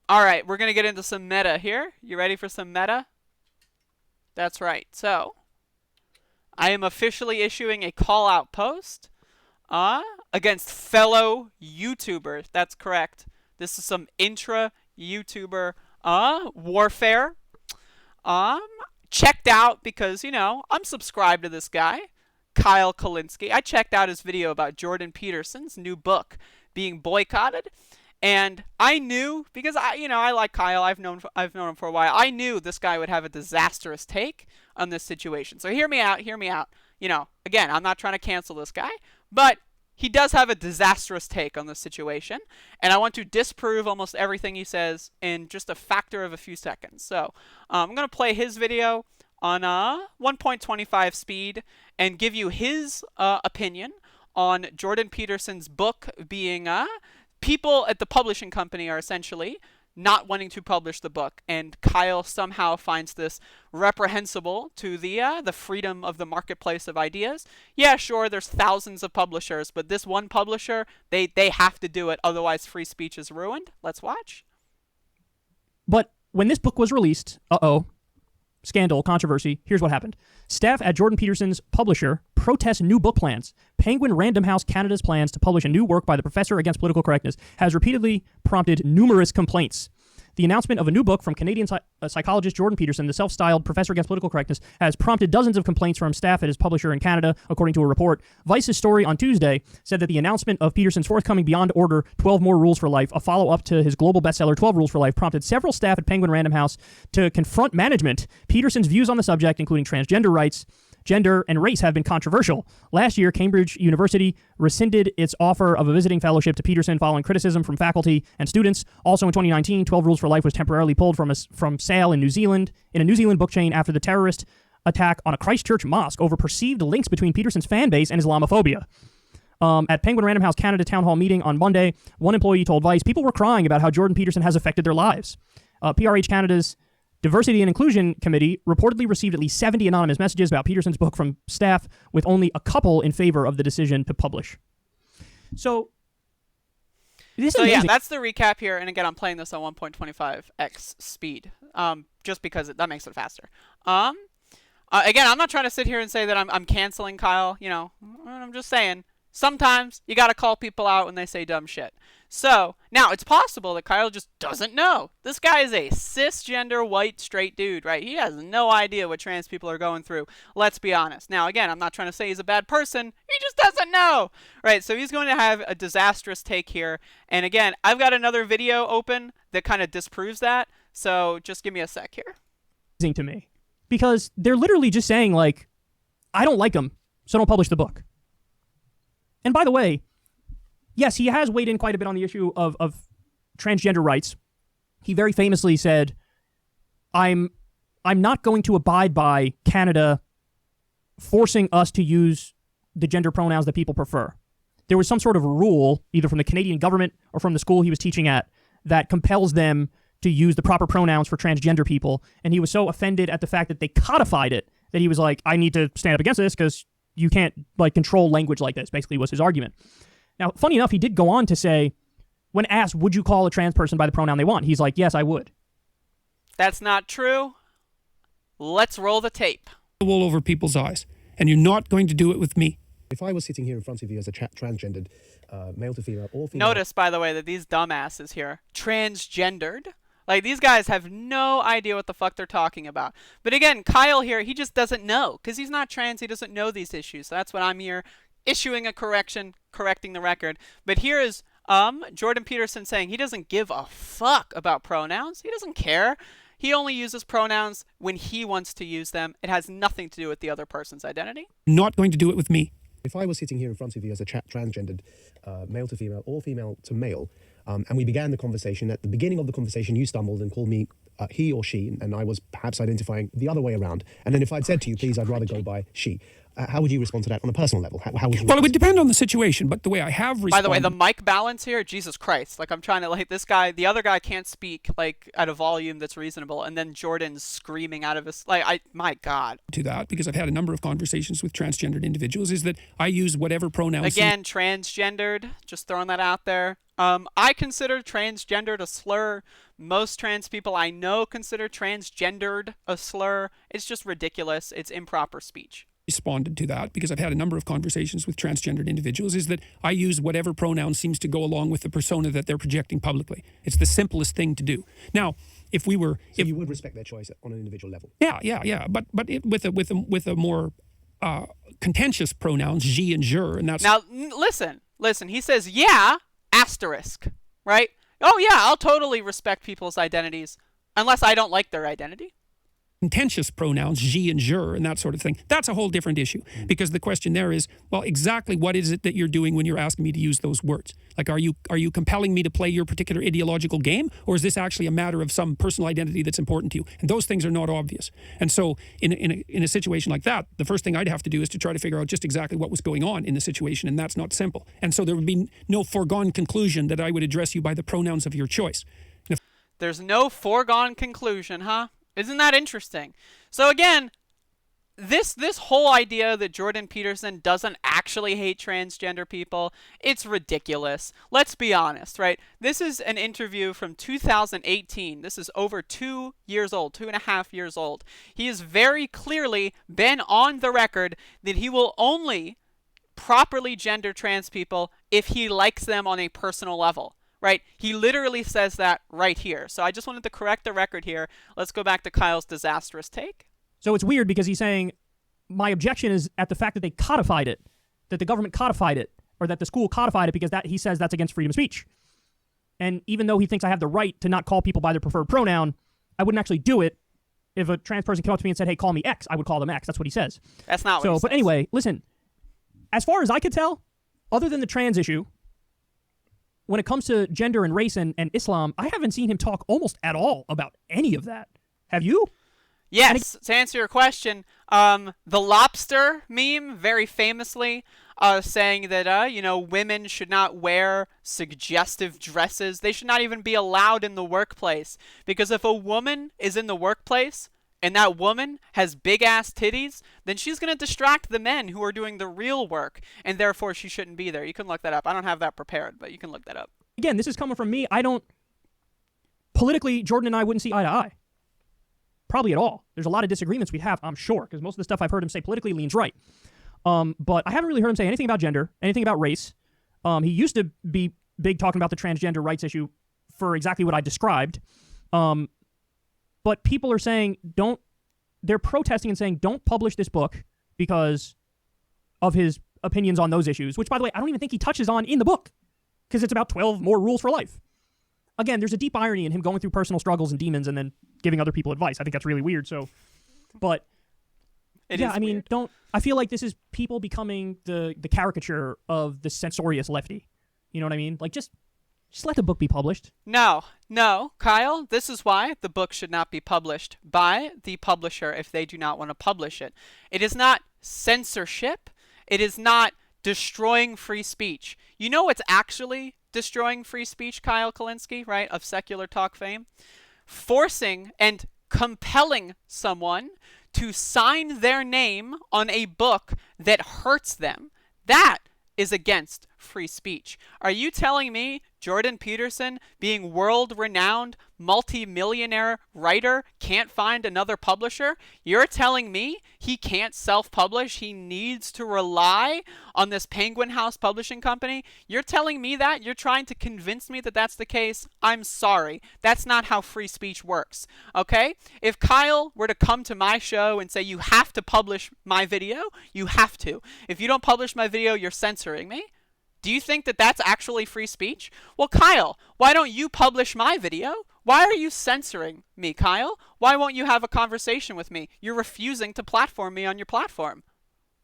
All right, we're going to get into some meta here. You ready for some meta? That's right. So, I am officially issuing a call-out post against fellow YouTubers. That's correct. This is some intra-YouTuber warfare. Um, Checked out because, I'm subscribed to this guy, Kyle Kulinski. I checked out his video about Jordan Peterson's new book being boycotted. And I knew, because I like Kyle. I've known him for a while. I knew this guy would have a disastrous take on this situation. So hear me out. Hear me out. Again, I'm not trying to cancel this guy, but he does have a disastrous take on this situation, and I want to disprove almost everything he says in just a factor of a few seconds. So I'm going to play his video on 1.25 speed and give you his opinion on Jordan Peterson's book being people at the publishing company are essentially not wanting to publish the book, and Kyle somehow finds this reprehensible to the freedom of the marketplace of ideas. Yeah, sure, there's thousands of publishers, but this one publisher, they have to do it, otherwise free speech is ruined. Let's watch. But when this book was released, scandal, controversy, here's what happened. Staff at Jordan Peterson's publisher protest new book plans. Penguin Random House Canada's plans to publish a new work by the professor against political correctness has repeatedly prompted numerous complaints. The announcement of a new book from Canadian psychologist Jordan Peterson, the self-styled professor against political correctness, has prompted dozens of complaints from staff at his publisher in Canada, according to a report. Vice's story on Tuesday said that the announcement of Peterson's forthcoming Beyond Order 12 More Rules for Life, a follow-up to his global bestseller 12 Rules for Life, prompted several staff at Penguin Random House to confront management. Peterson's views on the subject, including transgender rights, gender, and race, have been controversial. Last year, Cambridge University rescinded its offer of a visiting fellowship to Peterson following criticism from faculty and students. Also in 2019, 12 Rules for Life was temporarily pulled from sale in New Zealand, in a New Zealand book chain after the terrorist attack on a Christchurch mosque over perceived links between Peterson's fan base and Islamophobia. At Penguin Random House Canada town hall meeting on Monday, one employee told Vice people were crying about how Jordan Peterson has affected their lives. PRH Canada's Diversity and Inclusion Committee reportedly received at least 70 anonymous messages about Peterson's book from staff, with only a couple in favor of the decision to publish. So yeah, that's the recap here. And again, I'm playing this on 1.25x speed, just because that makes it faster. Again, I'm not trying to sit here and say that I'm canceling Kyle. I'm just saying sometimes you got to call people out when they say dumb shit. So, now, it's possible that Kyle just doesn't know. This guy is a cisgender, white, straight dude, right? He has no idea what trans people are going through. Let's be honest. Now, again, I'm not trying to say he's a bad person. He just doesn't know. Right, so he's going to have a disastrous take here. And again, I've got another video open that kind of disproves that. So, just give me a sec here. To me. Because they're literally just saying, like, I don't like him, so don't publish the book. And by the way, yes, he has weighed in quite a bit on the issue of transgender rights. He very famously said, I'm not going to abide by Canada forcing us to use the gender pronouns that people prefer. There was some sort of rule, either from the Canadian government or from the school he was teaching at, that compels them to use the proper pronouns for transgender people. And he was so offended at the fact that they codified it that he was like, I need to stand up against this because you can't control language like this, basically was his argument. Now, funny enough, he did go on to say, when asked, would you call a trans person by the pronoun they want? He's like, yes, I would. That's not true. Let's roll the tape. Wool over people's eyes, and you're not going to do it with me. If I was sitting here in front of you as a transgendered male to female or female... Notice, by the way, that these dumbasses here, transgendered, like, these guys have no idea what the fuck they're talking about. But again, Kyle here, he just doesn't know, because he's not trans, he doesn't know these issues. So that's what I'm here issuing a correcting the record. But here is Jordan Peterson saying he doesn't give a fuck about pronouns. He doesn't care. He only uses pronouns when he wants to use them. It has nothing to do with the other person's identity. Not going to do it with me. If I was sitting here in front of you as a transgendered male to female or female to male, and we began the conversation, at the beginning of the conversation you stumbled and called me he or she, and I was perhaps identifying the other way around. And then if I'd said to you, please, I'd rather go by she. How would you respond to that on a personal level? How would you Well, it would depend on the situation, but the way I have responded... By the way, the mic balance here, Jesus Christ. Like, I'm trying to, like, this guy, the other guy can't speak, like, at a volume that's reasonable, and then Jordan's screaming out of his, like, my God. To that, because I've had a number of conversations with transgendered individuals, is that I use whatever pronouns... Again, transgendered, just throwing that out there. I consider transgendered a slur. Most trans people I know consider transgendered a slur. It's just ridiculous. It's improper speech. Responded to that, because I've had a number of conversations with transgendered individuals, is that I use whatever pronoun seems to go along with the persona that they're projecting publicly. It's the simplest thing to do. Now, if we were... So you would respect their choice on an individual level? Yeah. But with a more contentious pronouns, je and je, and that's... Now, listen. He says, yeah, asterisk, right? Oh, yeah, I'll totally respect people's identities, unless I don't like their identity. Contentious pronouns, je and je, and that sort of thing. That's a whole different issue, because the question there is, well, exactly what is it that you're doing when you're asking me to use those words? Like, are you compelling me to play your particular ideological game, or is this actually a matter of some personal identity that's important to you? And those things are not obvious. And so in a situation like that, the first thing I'd have to do is to try to figure out just exactly what was going on in the situation, and that's not simple. And so there would be no foregone conclusion that I would address you by the pronouns of your choice. There's no foregone conclusion, huh? Isn't that interesting? So again, this whole idea that Jordan Peterson doesn't actually hate transgender people, it's ridiculous. Let's be honest, right? This is an interview from 2018. This is over 2 years old, 2.5 years old. He has very clearly been on the record that he will only properly gender trans people if he likes them on a personal level. Right? He literally says that right here. So I just wanted to correct the record here. Let's go back to Kyle's disastrous take. So it's weird because he's saying, my objection is at the fact that they codified it, that the government codified it, or that the school codified it, because that he says that's against freedom of speech. And even though he thinks I have the right to not call people by their preferred pronoun, I wouldn't actually do it. If a trans person came up to me and said, hey, call me X, I would call them X. That's what he says. That's not what he says. But anyway, listen, as far as I could tell, other than the trans issue, when it comes to gender and race and Islam, I haven't seen him talk almost at all about any of that. Have you? Yes, to answer your question, the lobster meme, very famously, saying that, women should not wear suggestive dresses. They should not even be allowed in the workplace. Because if a woman is in the workplace and that woman has big-ass titties, then she's going to distract the men who are doing the real work, and therefore she shouldn't be there. You can look that up. I don't have that prepared, but you can look that up. Again, this is coming from me. Politically, Jordan and I wouldn't see eye to eye. Probably at all. There's a lot of disagreements we'd have, I'm sure, because most of the stuff I've heard him say politically leans right. But I haven't really heard him say anything about gender, anything about race. He used to be big talking about the transgender rights issue for exactly what I described. But people are saying, they're protesting and saying, don't publish this book because of his opinions on those issues, which, by the way, I don't even think he touches on in the book, because it's about 12 more rules for life. Again, there's a deep irony in him going through personal struggles and demons and then giving other people advice. I think that's really weird. But I feel like this is people becoming the caricature of the censorious lefty. You know what I mean? Like, just let the book be published. No, Kyle, this is why the book should not be published by the publisher if they do not want to publish it. It is not censorship. It is not destroying free speech. You know what's actually destroying free speech, Kyle Kulinski, right, of Secular Talk fame? Forcing and compelling someone to sign their name on a book that hurts them. That is against free speech. Are you telling me Jordan Peterson, being world-renowned, multi-millionaire writer, can't find another publisher? You're telling me he can't self-publish? He needs to rely on this Penguin House publishing company? You're telling me that? You're trying to convince me that that's the case? I'm sorry. That's not how free speech works, okay? If Kyle were to come to my show and say, you have to publish my video, you have to. If you don't publish my video, you're censoring me. Do you think that that's actually free speech? Well, Kyle, why don't you publish my video? Why are you censoring me, Kyle? Why won't you have a conversation with me? You're refusing to platform me on your platform.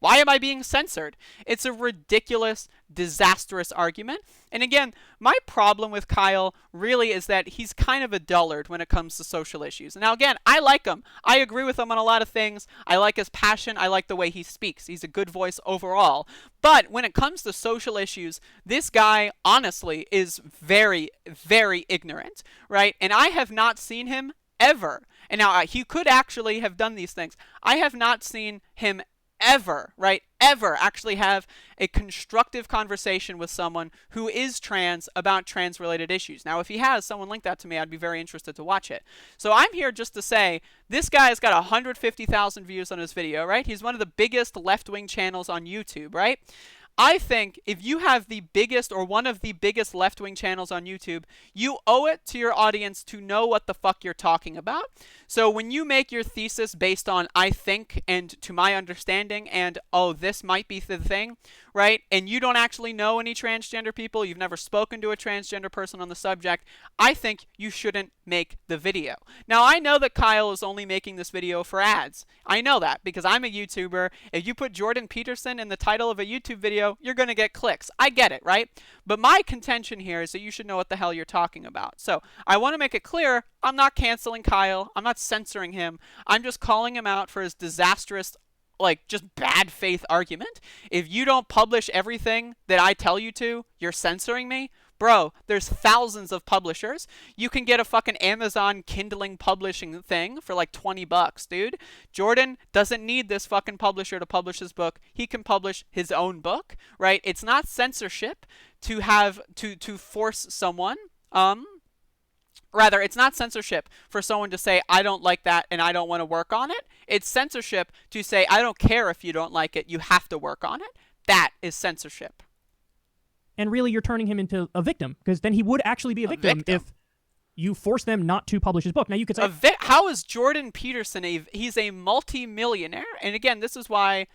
Why am I being censored? It's a ridiculous, disastrous argument. And again, my problem with Kyle really is that he's kind of a dullard when it comes to social issues. Now again, I like him. I agree with him on a lot of things. I like his passion. I like the way he speaks. He's a good voice overall. But when it comes to social issues, this guy honestly is very, very ignorant, right? And I have not seen him ever. And now he could actually have done these things. I have not seen him ever, right, ever actually have a constructive conversation with someone who is trans about trans-related issues. Now, if he has, someone link that to me. I'd be very interested to watch it. So I'm here just to say this guy's got 150,000 views on his video, right? He's one of the biggest left-wing channels on YouTube, right? I think if you have the biggest or one of the biggest left-wing channels on YouTube, you owe it to your audience to know what the fuck you're talking about. So when you make your thesis based on I think and to my understanding and oh, this might be the thing, right? And you don't actually know any transgender people, you've never spoken to a transgender person on the subject, I think you shouldn't make the video. Now, I know that Kyle is only making this video for ads. I know that because I'm a YouTuber. If you put Jordan Peterson in the title of a YouTube video, you're going to get clicks. I get it, right? But my contention here is that you should know what the hell you're talking about. So I want to make it clear, I'm not canceling Kyle. I'm not censoring him. I'm just calling him out for his disastrous, like, just bad faith argument. If you don't publish everything that I tell you to, you're censoring me. Bro, there's thousands of publishers. You can get a fucking Amazon Kindling publishing thing for like $20, dude. Jordan doesn't need this fucking publisher to publish his book. He can publish his own book, right? It's not censorship to have to force someone Rather, it's not censorship for someone to say, I don't like that and I don't want to work on it. It's censorship to say, I don't care if you don't like it, you have to work on it. That is censorship. And really, you're turning him into a victim, because then he would actually be a victim if you force them not to publish his book. Now, you could say... How is Jordan Peterson he's a multi-millionaire? And again, this is why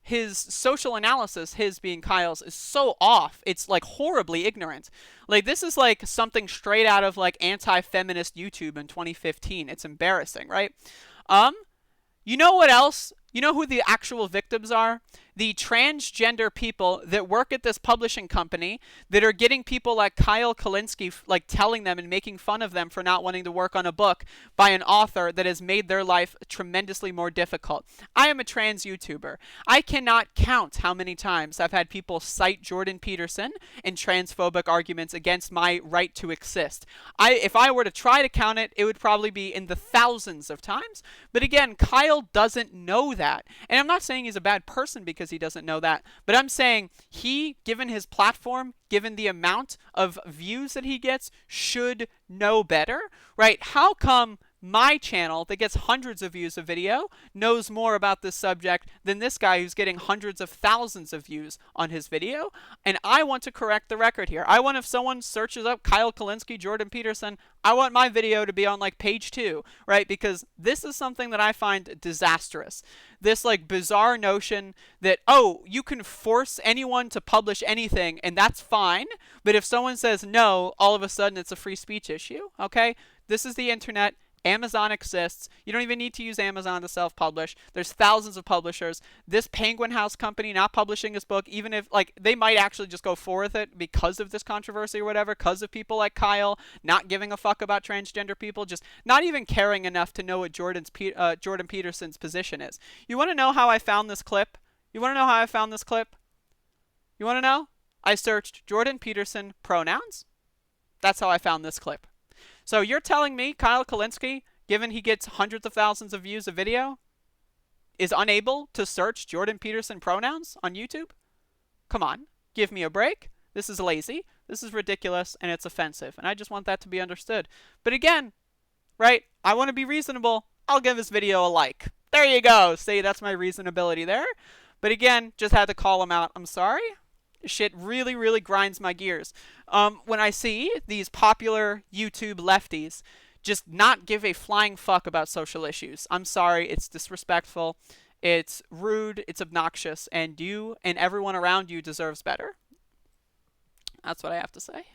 his social analysis, his being Kyle's, is so off. It's like horribly ignorant. Like, this is like something straight out of like anti-feminist YouTube in 2015. It's embarrassing, right? You know what else? You know who the actual victims are? The transgender people that work at this publishing company that are getting people like Kyle Kulinski, like telling them and making fun of them for not wanting to work on a book by an author that has made their life tremendously more difficult. I am a trans YouTuber. I cannot count how many times I've had people cite Jordan Peterson in transphobic arguments against my right to exist. If I were to try to count it, it would probably be in the thousands of times. But again, Kyle doesn't know that. And I'm not saying he's a bad person because he doesn't know that, but I'm saying he, given his platform, given the amount of views that he gets, should know better, right? How come my channel that gets hundreds of views a video knows more about this subject than this guy who's getting hundreds of thousands of views on his video? And I want to correct the record here. I want, if someone searches up Kyle Kulinski, Jordan Peterson, I want my video to be on like page 2, right? Because this is something that I find disastrous. This like bizarre notion that, oh, you can force anyone to publish anything and that's fine, but if someone says no, all of a sudden it's a free speech issue, okay? This is the internet. Amazon exists. You don't even need to use Amazon to self-publish. There's thousands of publishers. This Penguin House company not publishing his book, even if, like, they might actually just go forward with it because of this controversy or whatever, because of people like Kyle not giving a fuck about transgender people, just not even caring enough to know what Jordan Peterson's position is. You want to know how I found this clip? You want to know how I found this clip? You want to know? I searched Jordan Peterson pronouns. That's how I found this clip. So you're telling me Kyle Kulinski, given he gets hundreds of thousands of views a video, is unable to search Jordan Peterson pronouns on YouTube? Come on, give me a break. This is lazy, this is ridiculous, and it's offensive. And I just want that to be understood. But again, right, I want to be reasonable. I'll give this video a like. There you go. See, that's my reasonability there. But again, just had to call him out. I'm sorry. Shit really, really grinds my gears. When I see these popular YouTube lefties just not give a flying fuck about social issues. I'm sorry, it's disrespectful, it's rude, it's obnoxious, and you and everyone around you deserves better. That's what I have to say.